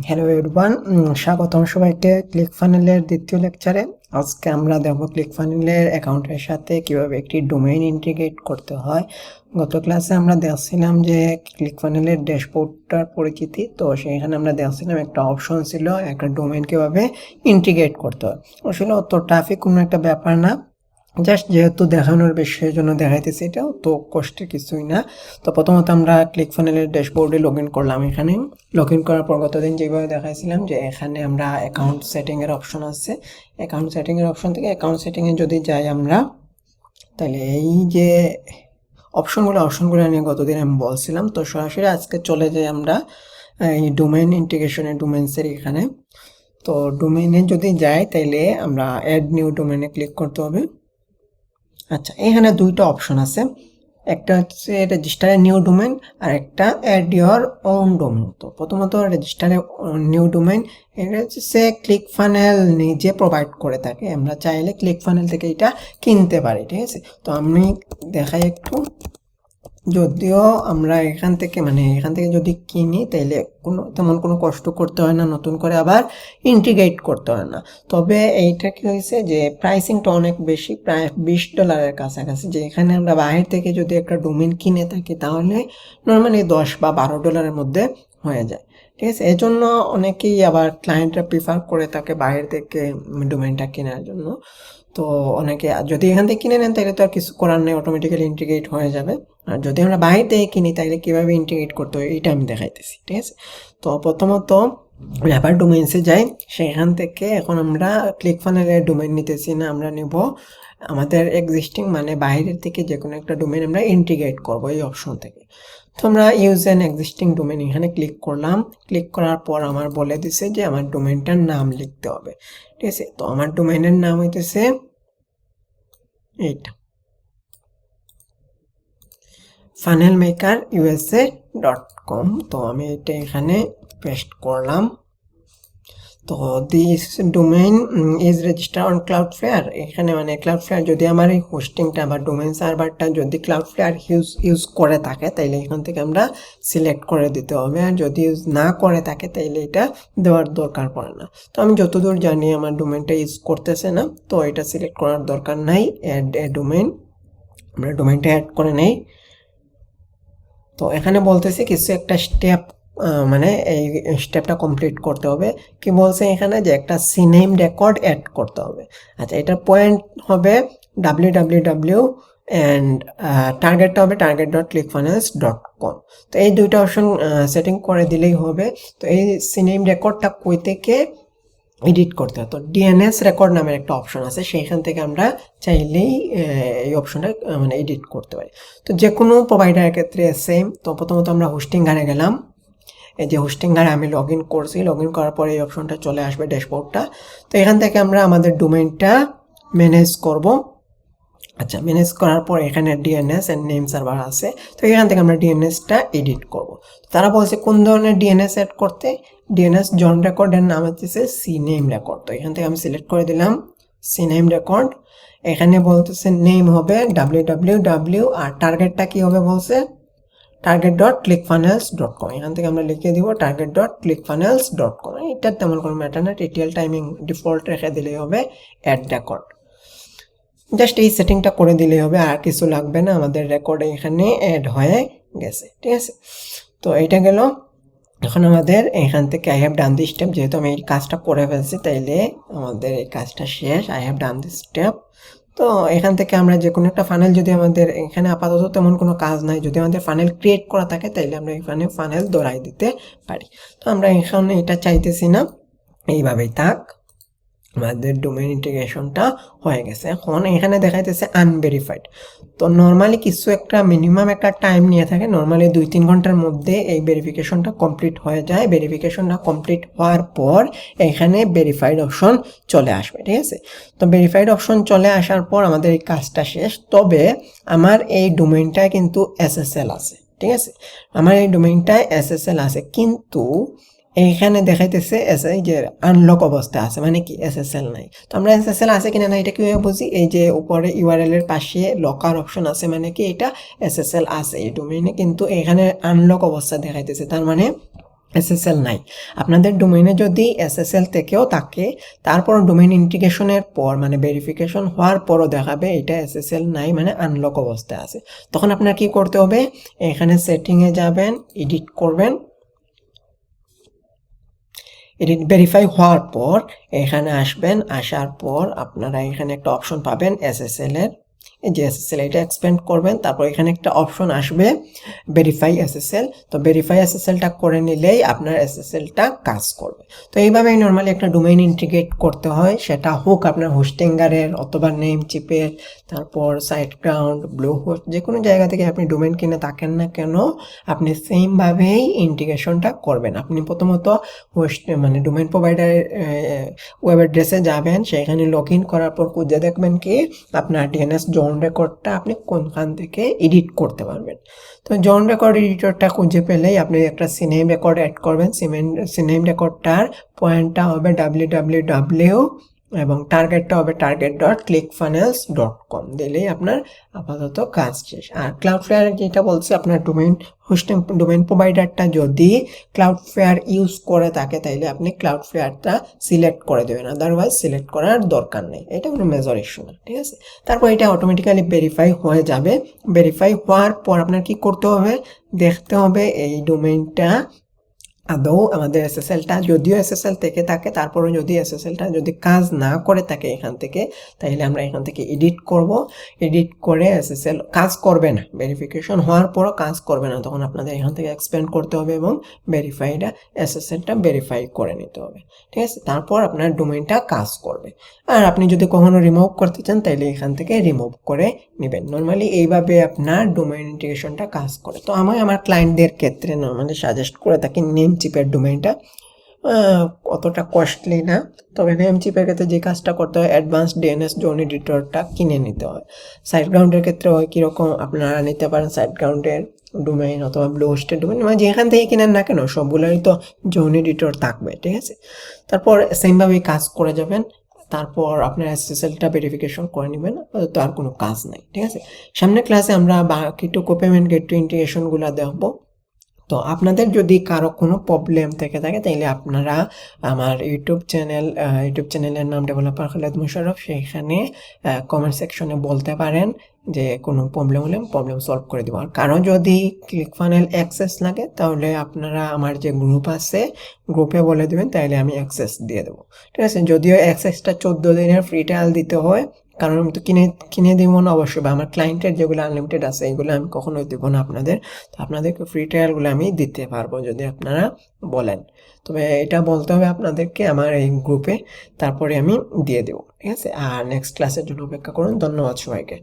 Hello everyone, স্বাগতম সবাইকে ক্লিকফানেলের দ্বিতীয় লেকচারে। আজকে আমরা দেখব ক্লিকফানেলের অ্যাকাউন্টের সাথে কিভাবে একটি ডোমেইন ইন্টিগ্রেট করতে হয়। গত ক্লাসে আমরা দেখছিলাম যে ক্লিকফানেলের ড্যাশবোর্ডটার পরিচিতি, তো সেখানে আমরা দেখছিলাম একটা অপশন ছিল একটা ডোমেইন কিভাবে ইন্টিগ্রেট করতে হয়। আসলে অত ট্রাফিক কোনো একটা ব্যাপার না, জাস্ট যেহেতু দেখানোর বিষয়ের জন্য দেখাইতেছি, এটাও তো কষ্টের কিছুই না। তো প্রথমত আমরা ক্লিকফানেলের ড্যাশবোর্ডে লগ ইন করলাম। এখানে লগ ইন করার পর গতদিন যেভাবে দেখাইছিলাম যে এখানে আমরা অ্যাকাউন্ট সেটিংয়ের অপশন আছে। অ্যাকাউন্ট সেটিংয়ের অপশন থেকে অ্যাকাউন্ট সেটিংয়ে যদি যাই আমরা, তাহলে এই যে অপশনগুলো নিয়ে গতদিন আমি বলছিলাম। তো সরাসরি আজকে চলে যাই আমরা এই ডোমেইন ইন্টিগ্রেশনে, ডোমেইনসের এখানে। তো ডোমেইনে যদি যাই তাইলে আমরা অ্যাড নিউ ডোমেইনে ক্লিক করতে হবে। আচ্ছা, এখানে দুইটা অপশন আছে, একটা হচ্ছে রেজিস্টারে নিউ ডোমেইন আর একটা অ্যাড ইওর ওন ডোমেইন। তো প্রথমত রেজিস্টারে নিউ ডোমেইন, এটা হচ্ছে ক্লিকফানেল নিজে প্রোভাইড করে থাকে, আমরা চাইলে ক্লিকফানেল থেকে এটা কিনতে পারি, ঠিক আছে। তো আমি দেখাই একটু, যদিও আমরা এখান থেকে যদি কিনি তাইলে তেমন কোনো কষ্ট করতে হয় না, নতুন করে আবার ইন্টিগ্রেট করতে হয় না। তবে এইটা কি হয়েছে যে প্রাইসিংটা অনেক বেশি, প্রায় $20 কাছাকাছি। যে এখানে আমরা বাইরে থেকে যদি একটা ডোমেইন কিনে থাকি তাহলে নর্মালি $10 বা $12 মধ্যে হয়ে যায়, ঠিক আছে। এই জন্য অনেকেই আবার ক্লায়েন্টরা প্রিফার করে থাকে বাইরে থেকে ডোমেইনটা কেনার জন্য। তো অনেকে যদি এখান থেকে কিনে নেন তাহলে তো আর কিছু করার নেই, অটোমেটিক্যালি ইন্টিগ্রেট হয়ে যাবে। আর যদি আমরা বাইরে থেকে কিনি তাহলে কীভাবে ইন্টিগ্রেট করতে হয় এইটা আমি দেখাইতেছি, ঠিক আছে। তো প্রথমত আবার ডোমেইনসে যাই, সেখান থেকে এখন আমরা ক্লিকফানেলের ডোমেইন নিতেছি না, আমরা নেব আমাদের এক্সিস্টিং বাইরের থেকে যে কোনো একটা ডোমেইন আমরা ইন্টিগ্রেট করবো এই অপশন থেকে। তো আমরা ইউজ অ্যান এক্সিস্টিং ডোমেইন এখানে ক্লিক করলাম। ক্লিক করার পর আমার বলে দিছে যে আমার ডোমেইনটার নাম লিখতে হবে, ঠিক আছে। তো আমার ডোমেইনের নাম হইতেছে এইটা, funnelmakerusa.com। তো আমি এটা এখানে পেস্ট করলাম। তো this domain is register on Cloudflare. এখানে ক্লাউডফ্লেয়ার যদি আমার এই হোস্টিংটা বা ডোমেইন সার্ভারটা যদি ক্লাউডফ্লেয়ার ইউজ করে থাকে তাইলে এখান থেকে আমরা সিলেক্ট করে দিতে হবে, আর যদি ইউজ না করে থাকে তাইলে এটা দেওয়ার দরকার পড়ে না। তো আমি যতদূর জানি আমার ডোমেইনটা ইউজ করতেছে না, তো এটা সিলেক্ট করার দরকার নাই। অ্যাড এ ডোমেইন, আমরা ডোমেইনটা অ্যাড করে নেই। তো এখানে বলতেছে কিছু একটা স্টেপ, এই স্টেপটা কমপ্লিট করতে হবে। কি বলছে এখানে যে একটা সিনেম রেকর্ড অ্যাড করতে হবে। আচ্ছা, এটার পয়েন্ট হবে www অ্যান্ড টার্গেটটা হবে target.clickfunnels.com। তো এই দুইটা অপশন সেটিং করে দিলেই হবে। তো এই সিনেম রেকর্ডটা কই থেকে এডিট করতে হয়, তো ডিএনএস রেকর্ড নামের একটা অপশন আছে, সেইখান থেকে আমরা চাইলেই এই অপশনটা এডিট করতে পারি। তো যে কোনো প্রোভাইডারের ক্ষেত্রে সেম। তো প্রথমত আমরা হোস্টিং ঘানে গেলাম, এই যে হোস্টিং ঘানে আমি লগ ইন করছি। লগ ইন করার পরে এই অপশনটা চলে আসবে, ড্যাশবোর্ডটা। তো এখান থেকে আমরা আমাদের ডোমেইনটা ম্যানেজ করব। আচ্ছা, ম্যানেজ করার পর এখানে ডিএনএস এন্ড নেম সার্ভার আছে। তো এখান থেকে আমরা ডিএনএসটা এডিট করব। তারা বলছে কোন ধরনের ডিএনএস অ্যাড করতে, ডিএনএস জন রেকর্ডের নাম হচ্ছে সিনেম রেকর্ড। তো এখান থেকে আমি সিলেক্ট করে দিলাম সিনেম রেকর্ড। এখানে বলতেছে নেম হবে www, আর টার্গেটটা কি হবে বলছে target.clickfunnels.com। এখান থেকে আমরা লিখে দিব target.clickfunnels.com। এটা তেমন কোনো ম্যাটার না, টিটিএল টাইমিং ডিফল্ট রেখে দিলেই হবে। অ্যাড রেকর্ড, জাস্ট এই সেটিংটা করে দিলেই হবে, আর কিছু লাগবে না। আমাদের রেকর্ডে এখানে অ্যাড হয়ে গেছে, ঠিক আছে। তো এইটা গেল। এখন আমাদের এখান থেকে I have done this step, যেহেতু আমি এই কাজটা করে ফেলছি তাইলে আমাদের এই কাজটা শেষ। I have done this step. তো এখান থেকে আমরা যে কোনো একটা ফানেল, যদি আমাদের এখানে আপাতত তেমন কোনো কাজ নাই, যদি আমাদের ফানেল ক্রিয়েট করা থাকে তাইলে আমরা এখানে ফানেল ধরাই দিতে পারি। তো আমরা এখানে এটা চাইতেছি না, এইভাবেই থাক। আমাদের ডোমেইন ইন্টিগ্রেশনটা হয়ে গেছে। এখন এখানে দেখাইতেছে আনভেরিফাইড। তো নর্মালি কিছু একটা মিনিমাম একটা টাইম নিয়ে থাকে, নর্মালি 2-3 ঘন্টার মধ্যে এই ভেরিফিকেশনটা কমপ্লিট হয়ে যায়। ভেরিফিকেশনটা কমপ্লিট হওয়ার পর এখানে ভেরিফাইড অপশন চলে আসবে, ঠিক আছে। তো ভেরিফাইড অপশন চলে আসার পর আমাদের এই কাজটা শেষ। তবে আমার এই ডোমেইনটা কিন্তু এসএসএল আছে, ঠিক আছে। আমার এই ডোমেইনটায় এসএসএল আছে, কিন্তু এইখানে দেখাইতেছে এই যে আনলক অবস্থা আছে, কি এসএসএল নাই। তো আমরা এসএসএল আছে কিনা না এটা কিভাবে বুঝি, এই যে উপরে ইউআরএল এর পাশে লকার অপশন আছে, কি এটা এসএসএল আছে এই ডোমেইনে, কিন্তু এখানে আনলক অবস্থা দেখাইতেছে। তার এসএসএল নাই। আপনাদের ডোমেইনে যদি এসএসএল থেকেও থাকে, তারপর ডোমেইন ইন্টিগ্রেশনের পর মানে ভেরিফিকেশন হওয়ার পরও দেখাবে এটা এসএসএল নাই, মানে আনলক অবস্থায় আছে। তখন আপনার কি করতে হবে, এখানে সেটিংয়ে যাবেন, এডিট করবেন, এডিট ভেরিফাই হওয়ার পর এখানে আসবেন, আসার পর আপনারা এখানে একটা অপশন পাবেন এসএসএল এর, এই যে এসএসএল, এটা এক্সপেন্ড করবেন, তারপর এখানে একটা অপশন আসবে ভেরিফাই এসএসএল। তো ভেরিফাই এসএসএলটা করে নিলেই আপনার এসএসএলটা কাজ করবে। তো এইভাবেই নর্মালি একটা ডোমেইন ইন্টিগ্রেট করতে হয়, সেটা হোক আপনার হোস্টিঙ্গারের অথবা নেমচিপের, তারপর সাইটগ্রাউন্ড, ব্লুহোস্ট, যে কোনো জায়গা থেকে আপনি ডোমেইন কিনে থাকেন না কেন, আপনি সেমভাবেই ইন্টিগ্রেশনটা করবেন। আপনি প্রথমত হোস্ট মানে ডোমেইন প্রোভাইডারের ওয়েব অ্যাড্রেসে যাবেন, সেখানে লগ ইন করার পর খুঁজে দেখবেন কি আপনার ডিএনএস জোন রেকর্ডটা আপনি কোনখান থেকে এডিট করতে পারবেন। তো জোন রেকর্ড এডিটরটা খুঁজে পেলেই আপনি একটা সিনেম রেকর্ড অ্যাড করবেন। সিনেম রেকর্ডটার পয়েন্টটা হবে www এবং টার্গেটটা হবে target.clickfunnels.com দিলেই আপনার আপাতত কাজ শেষ। আর ক্লাউডফ্লেয়ার যেটা বলছে, আপনার ডোমেইন প্রোভাইডারটা যদি ক্লাউডফ্লেয়ার ইউজ করে থাকে তাইলে আপনি ক্লাউডফ্লেয়ারটা সিলেক্ট করে দেবেন, আদারওয়াইজ সিলেক্ট করার দরকার নেই, এটা কোনো মেজর ইস্যু না, ঠিক আছে। তারপর এটা অটোমেটিক্যালি ভেরিফাই হয়ে যাবে। ভেরিফাই হওয়ার পর আপনার কি করতে হবে, দেখতে হবে এই ডোমেইনটা আদৌ আমাদের এসএসএলটা, যদিও এসএসএল থেকে থাকে, তারপরে যদি এসএসএলটা যদি কাজ না করে থাকে এখান থেকে, তাহলে আমরা এখান থেকে এডিট করব। এডিট করে এসএসএল কাজ করবে না, ভেরিফিকেশন হওয়ার পরও কাজ করবে না, তখন আপনাদের এখান থেকে এক্সপেন্ড করতে হবে এবং ভেরিফাইডা এসএসএলটা ভেরিফাই করে নিতে হবে, ঠিক আছে। তারপর আপনার ডোমেইনটা কাজ করবে। আর আপনি যদি কখনো রিমুভ করতে চান তাহলে এখান থেকে রিমুভ করে নেবেন। নর্মালি এইভাবে আপনার ডোমেইন ইন্টিগ্রেশনটা কাজ করে। তো আমি আমার ক্লায়েন্টদের ক্ষেত্রে নর্মালি সাজেস্ট করে থাকি নেমচিপের ডোমেইনটা, অতটা কস্টলি না, তবে নেমচিপের ক্ষেত্রে যে কাজটা করতে হয়, অ্যাডভান্স ডিএনএস জোন এডিটরটা কিনে নিতে হয়। সাইটগ্রাউন্ডের ক্ষেত্রে হয় কীরকম, আপনারা নিতে পারেন সাইটগ্রাউন্ডের ডোমেইন অথবা ব্লুহোস্টের ডোমেইন, মানে যেখান থেকে কিনেন না কেন সবগুলোরই তো জোন এডিটর থাকবে, ঠিক আছে। তারপর সেমভাবেই কাজ করে যাবেন। তারপর আপনার এসএসএলটা ভেরিফিকেশন করে নেবেন, তো আর কোনো কাজ নাই, ঠিক আছে। সামনের ক্লাসে আমরা বাকিটুকু পেমেন্ট গেটওয়ে ইন্টিগ্রেশনগুলো দেখবো। তো আপনাদের যদি কারো কোনো প্রবলেম থেকে থাকে তাহলে আপনারা আমার ইউটিউব চ্যানেলের নাম ডেভেলপার খালেদ মুশারফ, সেখানে কমেন্ট সেকশনে বলতে পারেন যে কোনো প্রবলেম হলে প্রবলেম সলভ করে দেবো। আর কারো যদি ক্লিকফানেল অ্যাক্সেস লাগে তাহলে আপনারা আমার যে গ্রুপ আছে গ্রুপে বলে দেবেন, তাহলে আমি অ্যাক্সেস দিয়ে দেবো, ঠিক আছে। যদিও অ্যাক্সেসটা 14 দিনের ফ্রি ট্রায়াল দিতে হয়, কারণ আমি তো কিনে দিব না অবশ্যই, বা আমার ক্লায়েন্টের যেগুলো আনলিমিটেড আছে এগুলো আমি কখনোই দেবো না আপনাদের। তো আপনাদেরকে ফ্রি ট্রায়ালগুলো আমি দিতে পারবো যদি আপনারা বলেন, তবে এটা বলতে হবে আপনাদেরকে আমার এই গ্রুপে, তারপরে আমি দিয়ে দেবো, ঠিক আছে। আর নেক্সট ক্লাসের জন্য অপেক্ষা করুন। ধন্যবাদ সবাইকে।